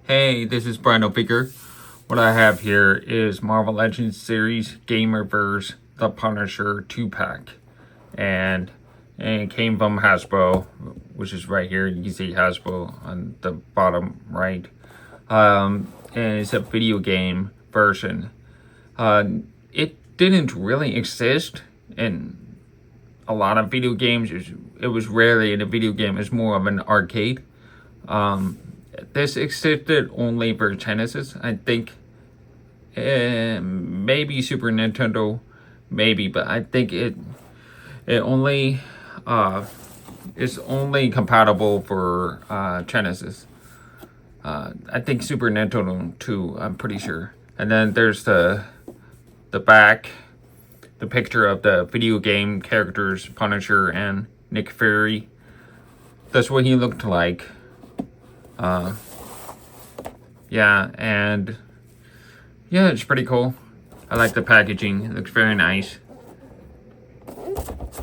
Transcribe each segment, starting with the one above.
Hey, this is Brando Figure. What I have here is Marvel Legends series Gamerverse The Punisher 2-pack. And it came from Hasbro, which is right here. You can see Hasbro on the bottom right. And it's a video game version. It didn't really exist in a lot of video games. It was rarely in a video game. It's more of an arcade. This existed only for Genesis, I think. Maybe Super Nintendo, maybe, but I think it only is only compatible for Genesis. I think Super Nintendo too. I'm pretty sure. And then there's the back, the picture of the video game characters, Punisher and Nick Fury. That's what he looked like. Yeah, and yeah, it's pretty cool. I like the packaging. It looks very nice.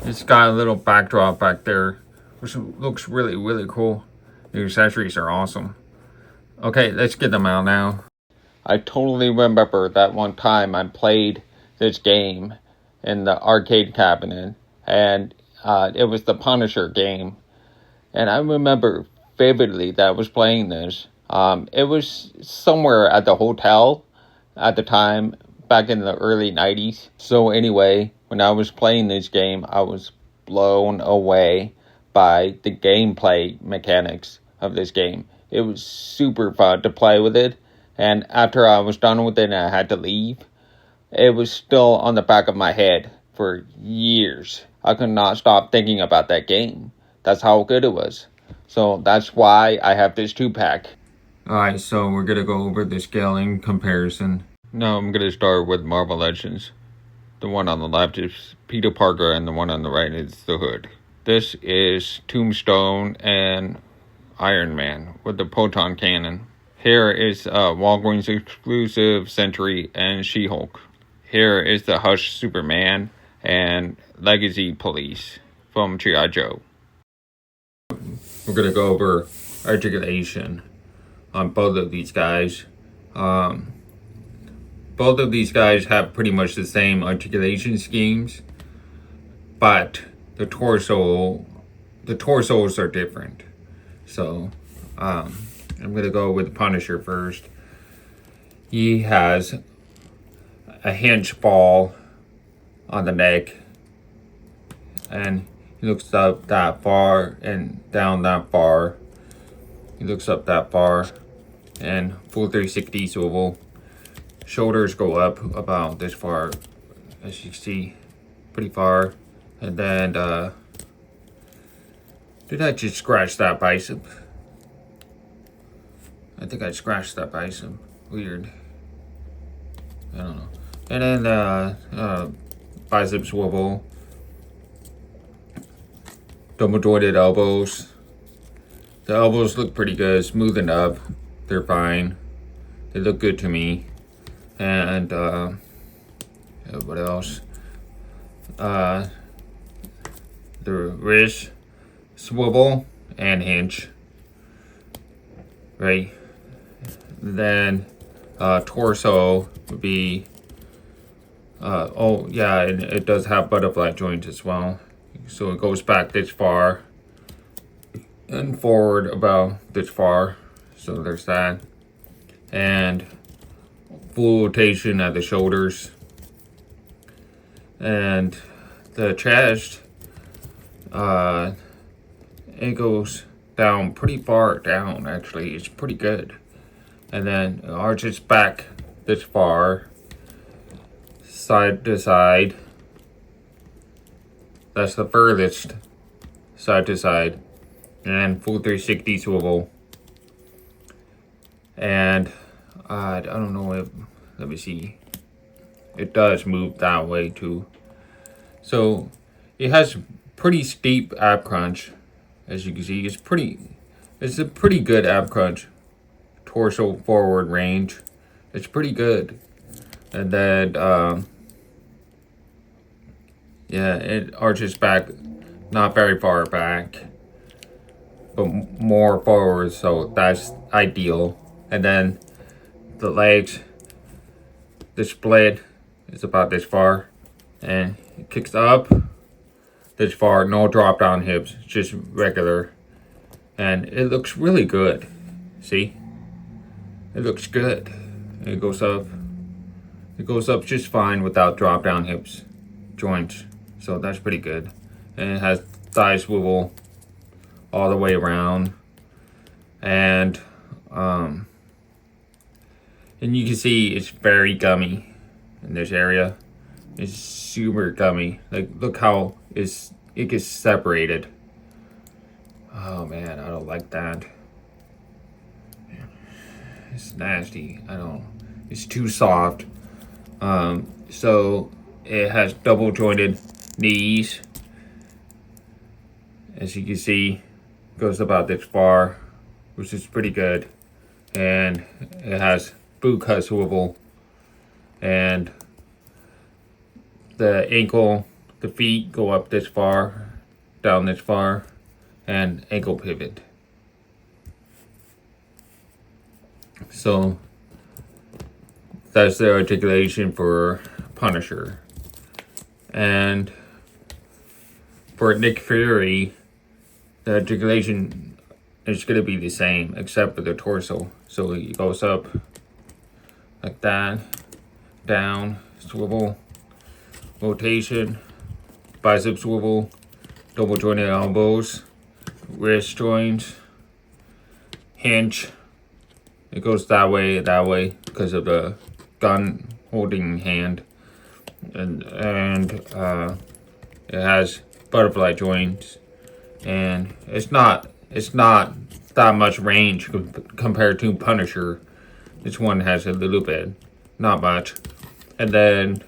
It's got a little backdrop back there, which looks really, really cool. The accessories are awesome. Okay, let's get them out now. I totally remember that one time I played this game in the arcade cabinet, and it was the Punisher game. And I remember vividly that I was playing this. It was somewhere at the hotel at the time, back in the early 90s. So anyway, when I was playing this game, I was blown away by the gameplay mechanics of this game. It was super fun to play with it. And after I was done with it and I had to leave, it was still on the back of my head for years. I could not stop thinking about that game. That's how good it was. So that's why I have this 2-pack. Alright, so we're going to go over the scaling comparison. Now I'm going to start with Marvel Legends. The one on the left is Peter Parker and the one on the right is the Hood. This is Tombstone and Iron Man with the proton cannon. Here is Walgreens exclusive Sentry and She-Hulk. Here is the Hush Superman and Legacy Police from G.I. Joe. We're going to go over articulation on both of these guys. Both of these guys have pretty much the same articulation schemes, but the torsos are different. So I'm going to go with Punisher first. He has a hinge ball on the neck, and he looks up that far and down that far. He looks up that far and full 360 swivel. Shoulders go up about this far, as you see, pretty far. And then, did I just scratch that bicep? I think I scratched that bicep. Weird. I don't know. And then, bicep swivel. Double jointed elbows. The elbows look pretty good, smoothened up. They're fine. They look good to me. And what else? The wrist swivel and hinge. Right. Then torso would be oh yeah, and it does have butterfly joints as well. So it goes back this far and forward about this far. So there's that. And full rotation at the shoulders. And the chest, it goes down pretty far down, actually. It's pretty good. And then it arches back this far, side to side. That's the furthest side to side. And full 360 swivel. And I don't know if, let me see. It does move that way too. So it has pretty steep ab crunch, as you can see. It's a pretty good ab crunch. Torso forward range. It's pretty good. And then yeah, it arches back, not very far back, but more forward, so that's ideal. And then the legs, the split is about this far, and it kicks up this far. No drop down hips, just regular, and it looks really good. See, it looks good. It goes up. It goes up just fine without drop down hips joints, so that's pretty good. And it has thigh swivel all the way around, and you can see it's very gummy in this area. It's super gummy. Like, look how it gets separated. Oh man, I don't like that. It's nasty. It's too soft. So it has double jointed knees. As you can see, goes about this far, which is pretty good. And it has boot cut swivel, and the ankle, the feet go up this far, down this far, and ankle pivot. So that's the articulation for Punisher. And for Nick Fury, the articulation is going to be the same except for the torso. So he goes up like that, down, swivel, rotation, bicep swivel, double jointed elbows, wrist joints, hinge. It goes that way because of the gun holding hand, and it has butterfly joints, and it's not that much range compared to Punisher. This one has a little bit, not much. And then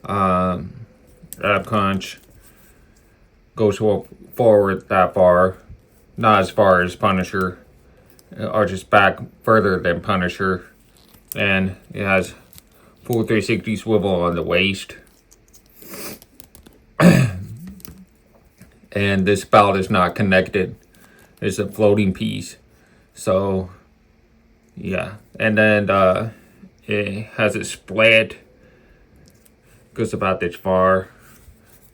ab crunch goes forward that far, not as far as Punisher. Arches back further than Punisher, and it has full 360 swivel on the waist. And this belt is not connected. It's a floating piece. So yeah, and then it has a split, goes about this far,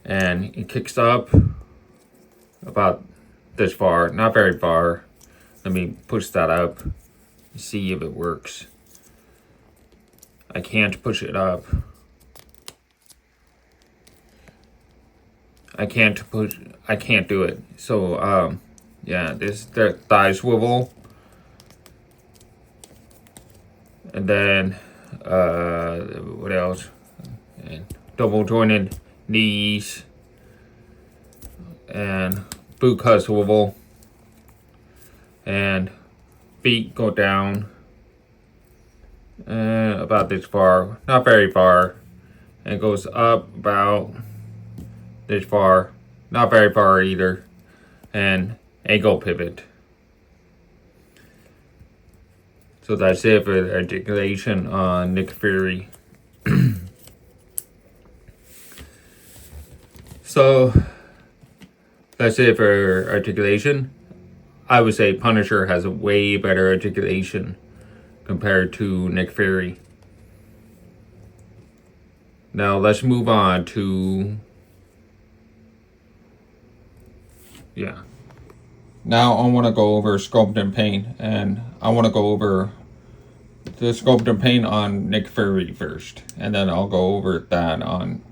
and it kicks up about this far, not very far. Let me push that up, see if it works. I can't push it up. I can't do it. So yeah, this the thigh swivel, and then what else? And double jointed knees, and boot cut swivel, and feet go down about this far, not very far, and it goes up about this far, not very far either, and ankle pivot. So that's it for the articulation on Nick Fury. So that's it for articulation. I would say Punisher has a way better articulation compared to Nick Fury. Now let's move on to, yeah. Now I want to go over Sculpt Paint, and I want to go over the Sculpt Paint on Nick Fury first, and then I'll go over that on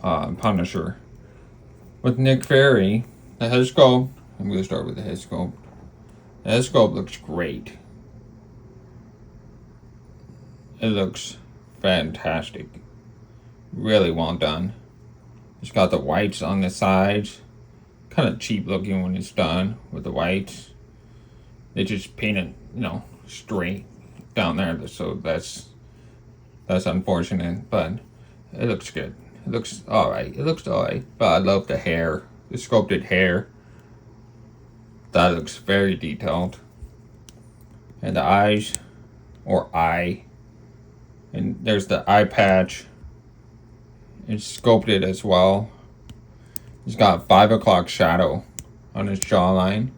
Punisher. With Nick Fury, the head sculpt, I'm going to start with the head sculpt. The head sculpt looks great. It looks fantastic. Really well done. It's got the whites on the sides. Kind of cheap looking when it's done with the whites. They just painted, straight down there. So that's unfortunate, but it looks good. It looks alright. But I love the hair. The sculpted hair. That looks very detailed. And the eyes, or eye. And there's the eye patch. It's sculpted as well. He's got 5 o'clock shadow on his jawline.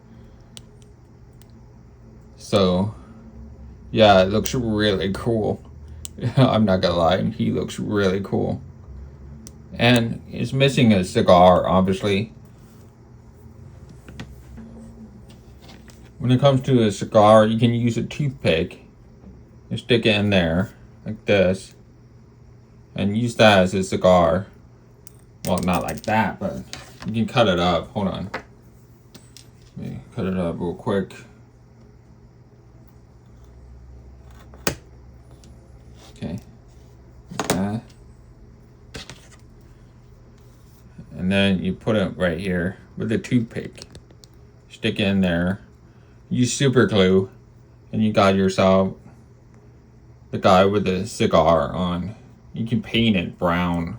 So Yeah, it looks really cool. I'm not gonna lie, he looks really cool. And it's missing a cigar, obviously. When it comes to a cigar, you can use a toothpick and stick it in there, like this, and use that as a cigar. Well, not like that, but you can cut it up. Hold on. Let me cut it up real quick. Okay. Like that. And then you put it right here with a toothpick. Stick it in there. Use super glue, and you got yourself the guy with the cigar on. You can paint it brown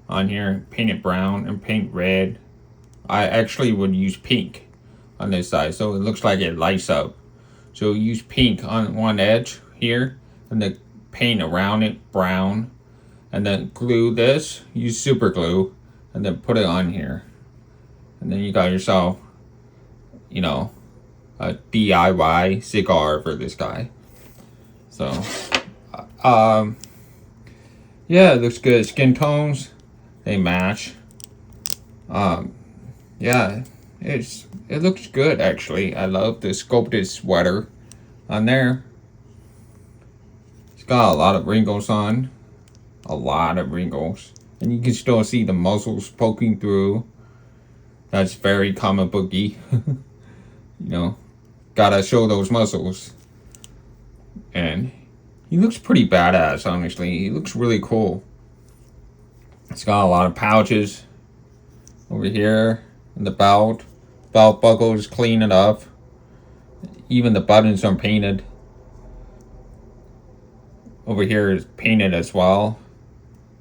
on here. Paint it brown and paint red. I actually would use pink on this side, so it looks like it lights up. So use pink on one edge here, and then paint around it brown, and then glue this. Use super glue, and then put it on here, and then you got yourself, you know, a DIY cigar for this guy. So, yeah, it looks good. Skin tones, they match. Yeah, it looks good actually. I love the sculpted sweater on there. It's got a lot of wrinkles on, a lot of wrinkles, and you can still see the muscles poking through. That's very comic booky. You know, gotta show those muscles. And he looks pretty badass, honestly. He looks really cool. It's got a lot of pouches over here in the belt. Belt buckle is clean enough. Even the buttons are painted. Over here is painted as well.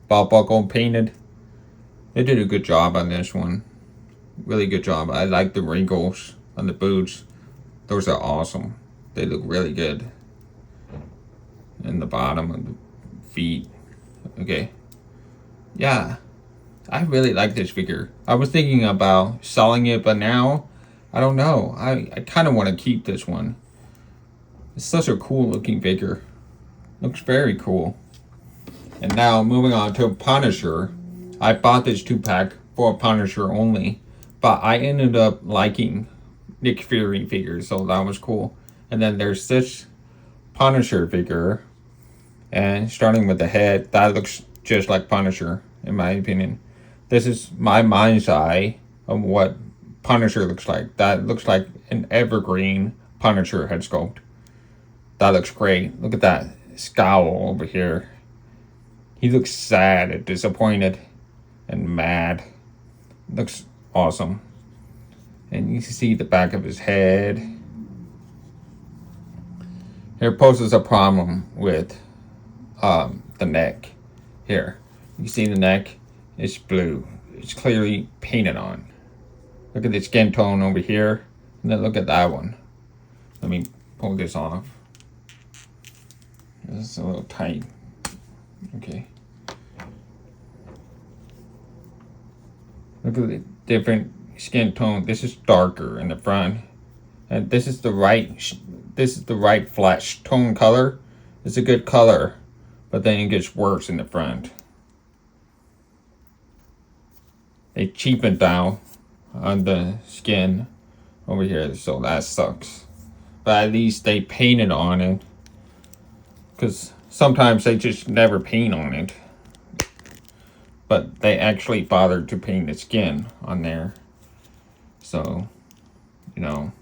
Belt buckle painted. They did a good job on this one. Really good job. I like the wrinkles on the boots. Those are awesome. They look really good. And the bottom of the feet. Okay. Yeah. I really like this figure. I was thinking about selling it, but now I don't know. I kind of want to keep this one. It's such a cool looking figure. Looks very cool. And now moving on to Punisher. I bought this 2-pack for Punisher only, but I ended up liking Nick Fury figures, so that was cool. And then there's this Punisher figure, and starting with the head, that looks just like Punisher in my opinion. This is my mind's eye of what Punisher looks like. That looks like an evergreen Punisher head sculpt. That looks great. Look at that scowl over here. He looks sad and disappointed and mad. Looks awesome. And you can see the back of his head. Here poses a problem with the neck. Here, you see the neck? It's blue. It's clearly painted on. Look at the skin tone over here, and then look at that one. Let me pull this off. This is a little tight. Okay. Look at the different skin tone. This is darker in the front, and this is the right flesh tone color. It's a good color, but then it gets worse in the front. They cheapened down on the skin over here, so that sucks. But at least they painted on it, because sometimes they just never paint on it. But they actually bothered to paint the skin on there. So, you know,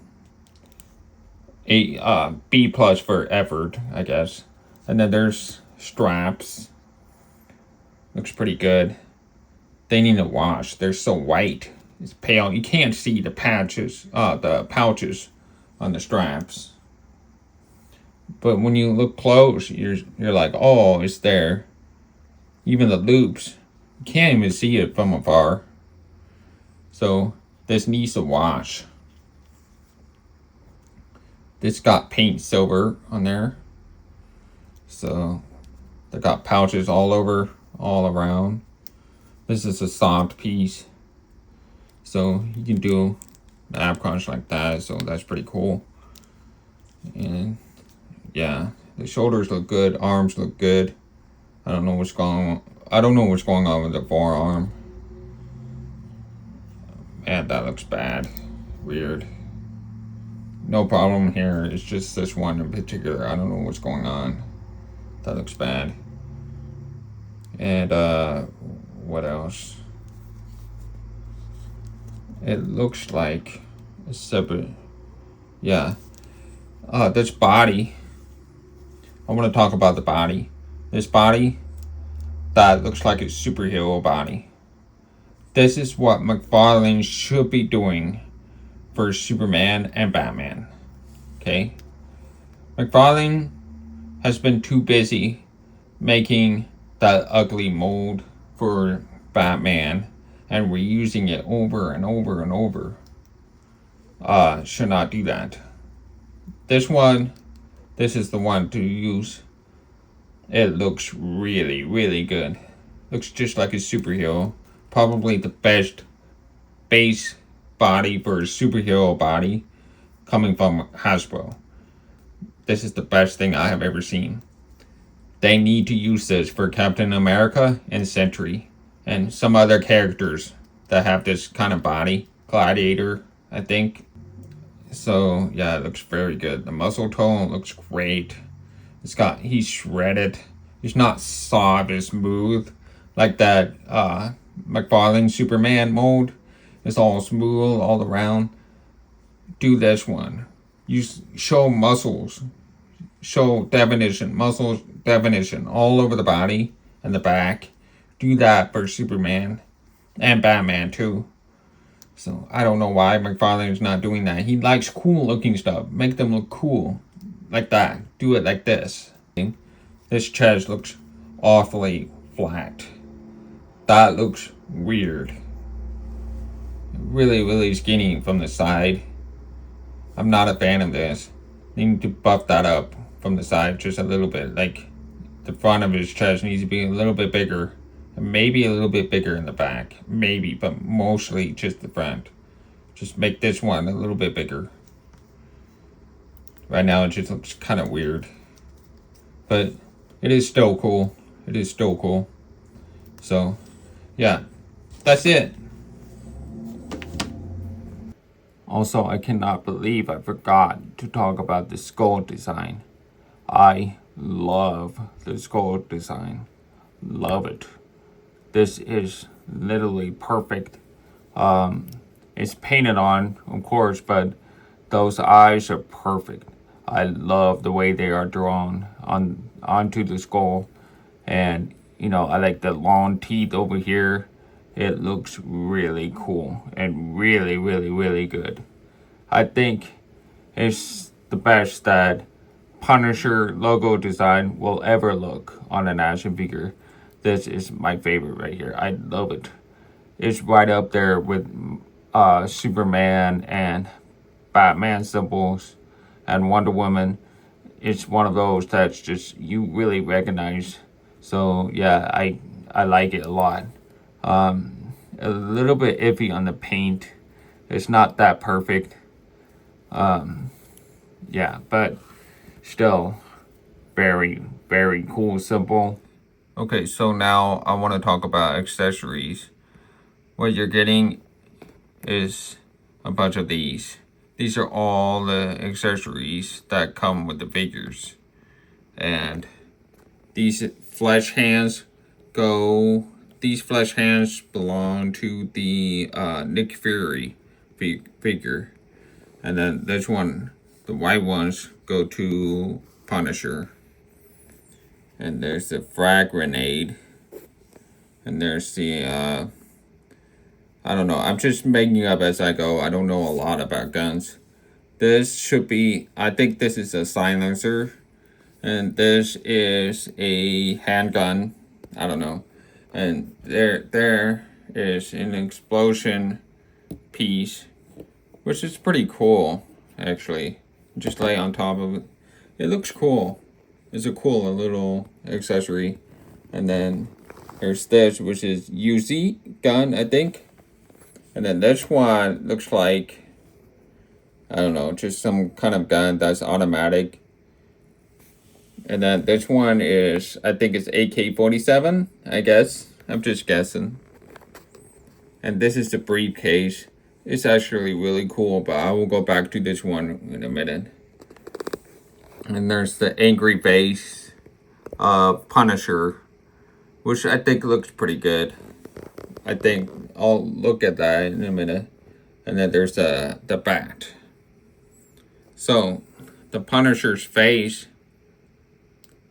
a B+ for effort, I guess. And then there's straps. Looks pretty good. They need to wash. They're so white. It's pale. You can't see the patches, the pouches on the straps. But when you look close, you're like, oh, it's there. Even the loops, you can't even see it from afar. So this needs to wash. This got paint silver on there. So they got pouches all over, all around. This is a soft piece. So you can do the ab crunch like that. So that's pretty cool. And yeah, The shoulders look good. Arms look good. I don't know what's going on. I don't know what's going on with the forearm. Man, that looks bad. Weird. No problem here. It's just this one in particular. I don't know what's going on. That looks bad. And what else? It looks like a separate. Yeah. This body. I want to talk about the body. This body, that looks like a superhero body. This is what McFarlane should be doing for Superman and Batman. Okay? McFarlane has been too busy making that ugly mold for Batman and reusing it over and over and over. Should not do that. This one, this is the one to use. It looks really, really good. Looks just like a superhero. Probably the best base body for a superhero body coming from Hasbro. This is the best thing I have ever seen. They need to use this for Captain America and Sentry and some other characters that have this kind of body. Gladiator, I think. So yeah, it looks very good. The muscle tone looks great. He's shredded. He's not soft and smooth like that McFarlane Superman mold. It's all smooth all around. Do this one. You show muscles. Show definition. Muscles definition all over the body and the back. Do that for Superman and Batman too. So I don't know why McFarlane is not doing that. He likes cool looking stuff. Make them look cool. Like that. Do it like this. This chest looks awfully flat. That looks weird. Really, really skinny from the side. I'm not a fan of this. They need to buff that up from the side just a little bit. Like the front of his chest needs to be a little bit bigger. And maybe a little bit bigger in the back. Maybe, but mostly just the front. Just make this one a little bit bigger. Right now it just looks kind of weird. But it is still cool. It is still cool. So, yeah. That's it. Also, I cannot believe I forgot to talk about the skull design. I love the skull design. Love it. This is literally perfect. It's painted on, of course, but those eyes are perfect. I love the way they are drawn onto the skull. And, you know, I like the long teeth over here. It looks really cool and really, really, really good. I think it's the best that Punisher logo design will ever look on an action figure. This is my favorite right here. I love it. It's right up there with Superman and Batman symbols and Wonder Woman. It's one of those that's just you really recognize. So yeah, I like it a lot. A little bit iffy on the paint. It's not that perfect. Yeah, but still very, very cool, simple. Okay, so now I want to talk about accessories. What you're getting is a bunch of these. These are all the accessories that come with the figures. And these flesh hands these flesh hands belong to the Nick Fury figure. And then this one, the white ones, go to Punisher. And there's the frag grenade. And there's the, I don't know. I'm just making up as I go. I don't know a lot about guns. This should be, I think this is a silencer. And this is a handgun. I don't know. And there is an explosion piece. Which is pretty cool, actually. Just lay on top of it. It looks cool. It's a cool little accessory. And then there's this, which is Uzi gun, I think. And then this one looks like, I don't know, just some kind of gun that's automatic. And then this one is, I think it's AK-47, I guess. I'm just guessing. And this is the briefcase. It's actually really cool, but I will go back to this one in a minute. And there's the angry face Punisher, which I think looks pretty good. I think I'll look at that in a minute. And then there's the bat. So the Punisher's face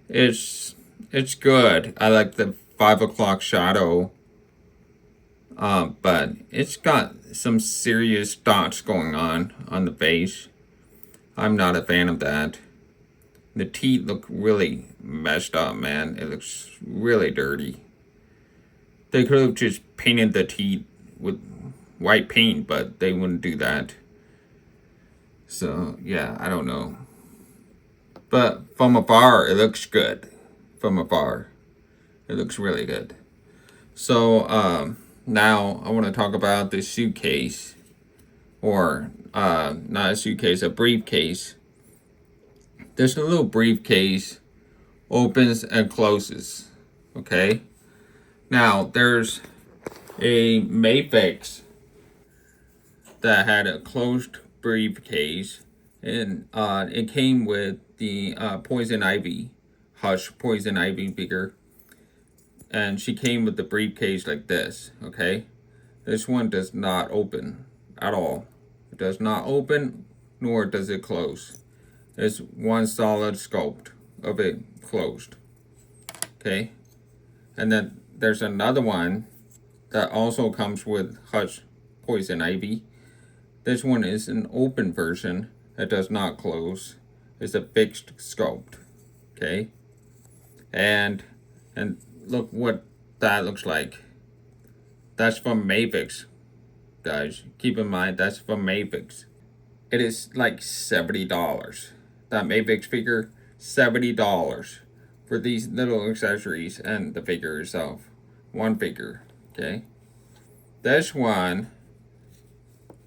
is, it's good. I like the 5 o'clock shadow. But it's got some serious dots going on the face. I'm not a fan of that. The teeth look really messed up, man. It looks really dirty. They could have just painted the teeth with white paint, but they wouldn't do that. So, yeah, I don't know. But from afar, it looks good. From afar, it looks really good. So, now I want to talk about this suitcase. Or, not a suitcase, a briefcase. This little briefcase opens and closes. Okay? Now, there's a Mayfix that had a closed briefcase, and it came with the Poison Ivy, Hush Poison Ivy figure, and she came with the briefcase like this. Okay, this one does not open at all. It does not open, nor does it close. It's one solid sculpt of it closed. Okay, and then there's another one that also comes with Hush Poison Ivy. This one is an open version that does not close. It's a fixed sculpt. Okay? And look what that looks like. That's from Mavix. Guys, keep in mind that's from Mavix. It is like $70. That Mavix figure, $70 for these little accessories and the figure itself. One figure. Okay? This one,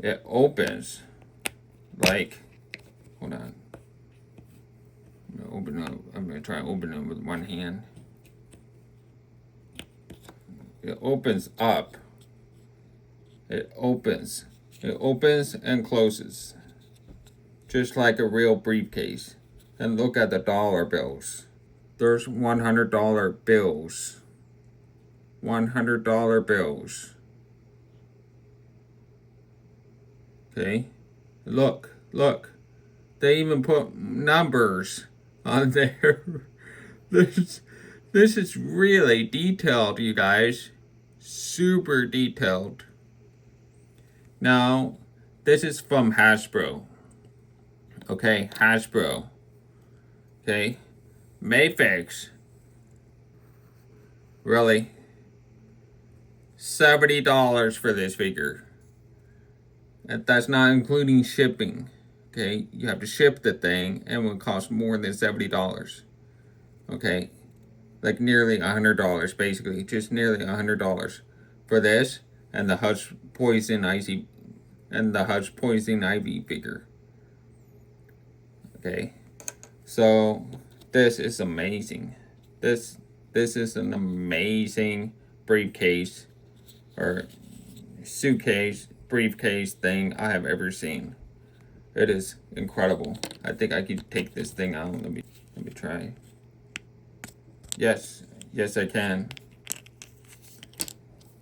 it opens like, hold on. I'm gonna try to open it with one hand. It opens up. It opens and closes. Just like a real briefcase. And look at the dollar bills. There's $100 bills. $100 bills. Okay? Look. They even put numbers on there. This is really detailed, you guys. Super detailed. Now, this is from Hasbro. Okay, Hasbro. Okay, Mayfix. Really? $70 for this figure. That's not including shipping. Okay, you have to ship the thing, and it will cost more than $70. Okay, like nearly $100, basically, just nearly $100 for this and the Hush Poison Ivy figure. Okay, so this is amazing. This is an amazing briefcase or suitcase briefcase thing I have ever seen. It is incredible. I think I could take this thing out. Let me try. Yes, I can.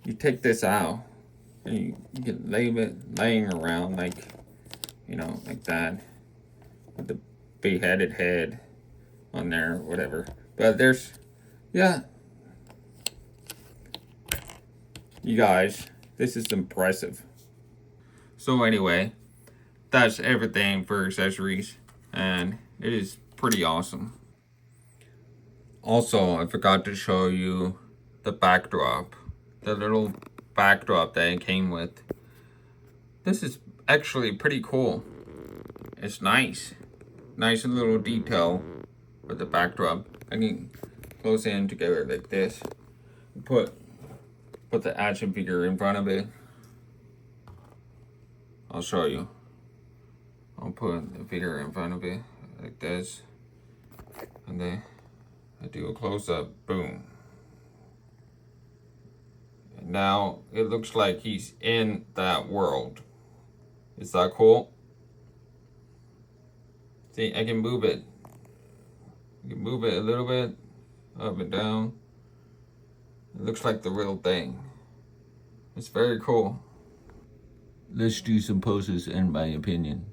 You take this out, and you can leave it laying around like, like that, with the beheaded head on there, or whatever. But there's, yeah. You guys, this is impressive. So anyway, that's everything for accessories, and it is pretty awesome. Also, I forgot to show you the backdrop, the little backdrop that it came with. This is actually pretty cool. It's nice. Nice little detail with the backdrop. I can close in together like this. Put the action figure in front of it. I'll show you. I'll put the figure in front of it like this. And then do a close-up. Boom. And now it looks like he's in that world. Is that cool? See, I can move it. You can move it a little bit, up and down. It looks like the real thing. It's very cool. Let's do some poses in my opinion.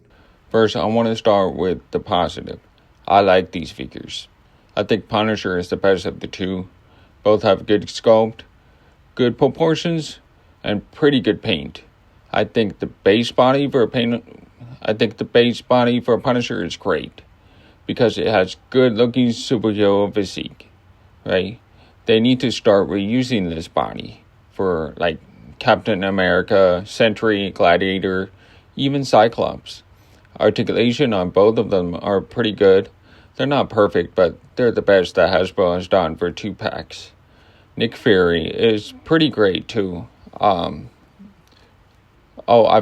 First, I want to start with the positive. I like these figures. I think Punisher is the best of the two. Both have good sculpt, good proportions, and pretty good paint. I think the base body for Punisher is great because it has good looking superhero physique, right? They need to start reusing this body for like Captain America, Sentry, Gladiator, even Cyclops. Articulation on both of them are pretty good. They're not perfect, but they're the best that Hasbro has done for 2-packs. Nick Fury is pretty great too. I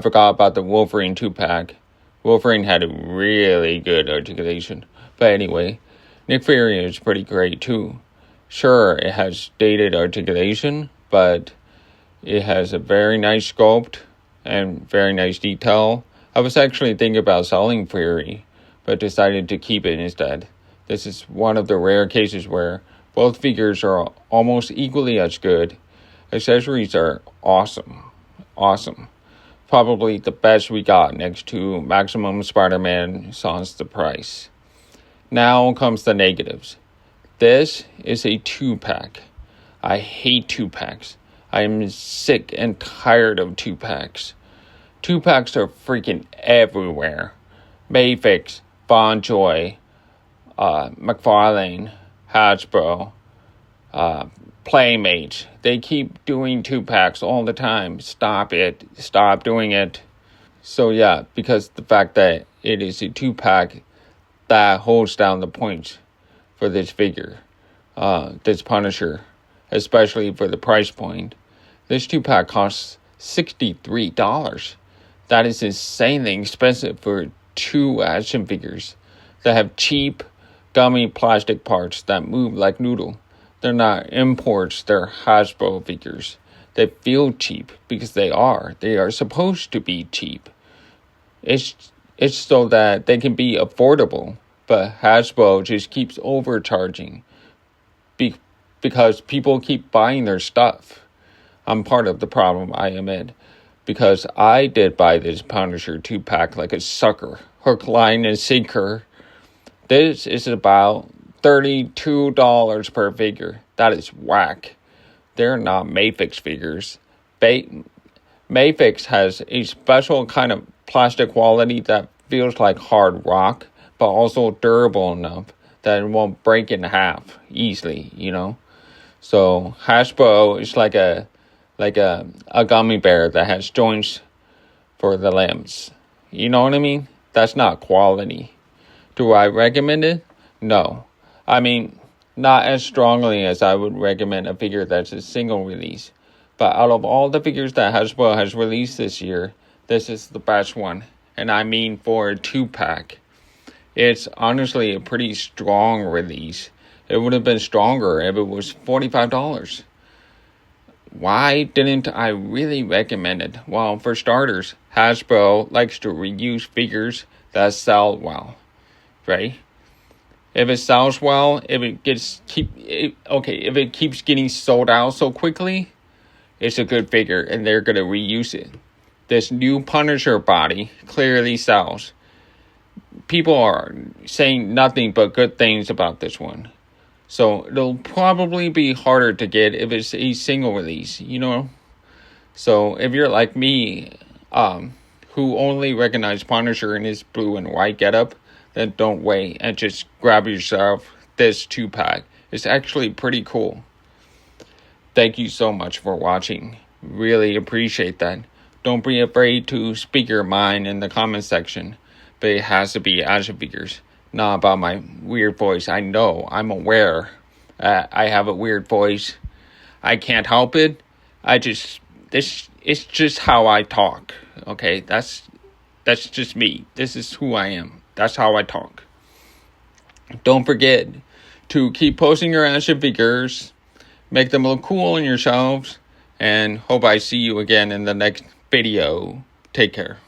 forgot about the Wolverine 2-pack. Wolverine had a really good articulation. But anyway, Nick Fury is pretty great too. Sure, it has dated articulation, but it has a very nice sculpt and very nice detail. I was actually thinking about selling Fury, but decided to keep it instead. This is one of the rare cases where both figures are almost equally as good. Accessories are awesome. Probably the best we got next to Maximum Spider-Man sans the price. Now comes the negatives. This is a 2-pack. I hate 2-packs. I am sick and tired of 2-packs. 2-packs are freaking everywhere. Mayfix, Bonjoy, McFarlane, Hasbro, Playmates. They keep doing 2-packs all the time. Stop it. Stop doing it. So yeah, because the fact that it is a 2-pack, that holds down the points for this figure. This Punisher, especially for the price point. This 2-pack costs $63. That is insanely expensive for 2 action figures that have cheap, gummy plastic parts that move like noodle. They're not imports, they're Hasbro figures. They feel cheap because they are. They are supposed to be cheap. It's so that they can be affordable, but Hasbro just keeps overcharging because people keep buying their stuff. I'm part of the problem, I admit, because I did buy this Punisher 2-pack like a sucker. Hook, line, and sinker. This is about $32 per figure. That is whack. They're not Mayfix figures. Mayfix has a special kind of plastic quality that feels like hard rock, but also durable enough that it won't break in half easily, you know? So Hasbro is like a gummy bear that has joints for the limbs. You know what I mean? That's not quality. Do I recommend it? No. I mean, not as strongly as I would recommend a figure that's a single release. But out of all the figures that Hasbro has released this year, this is the best one. And I mean for a 2-pack. It's honestly a pretty strong release. It would have been stronger if it was $45. Why didn't I really recommend it? Well, for starters, Hasbro likes to reuse figures that sell well, right? If it sells well, if it keeps getting sold out so quickly, it's a good figure and they're going to reuse it. This new Punisher body clearly sells. People are saying nothing but good things about this one. So it'll probably be harder to get if it's a single release, you know? So if you're like me, who only recognize Punisher in his blue and white getup, then don't wait and just grab yourself this 2-pack. It's actually pretty cool. Thank you so much for watching. Really appreciate that. Don't be afraid to speak your mind in the comment section, but it has to be action figures. Not about my weird voice. I know. I'm aware. I have a weird voice. I can't help it. It's just how I talk. Okay? That's just me. This is who I am. That's how I talk. Don't forget to keep posting your action figures, make them look cool on your shelves, and hope I see you again in the next video. Take care.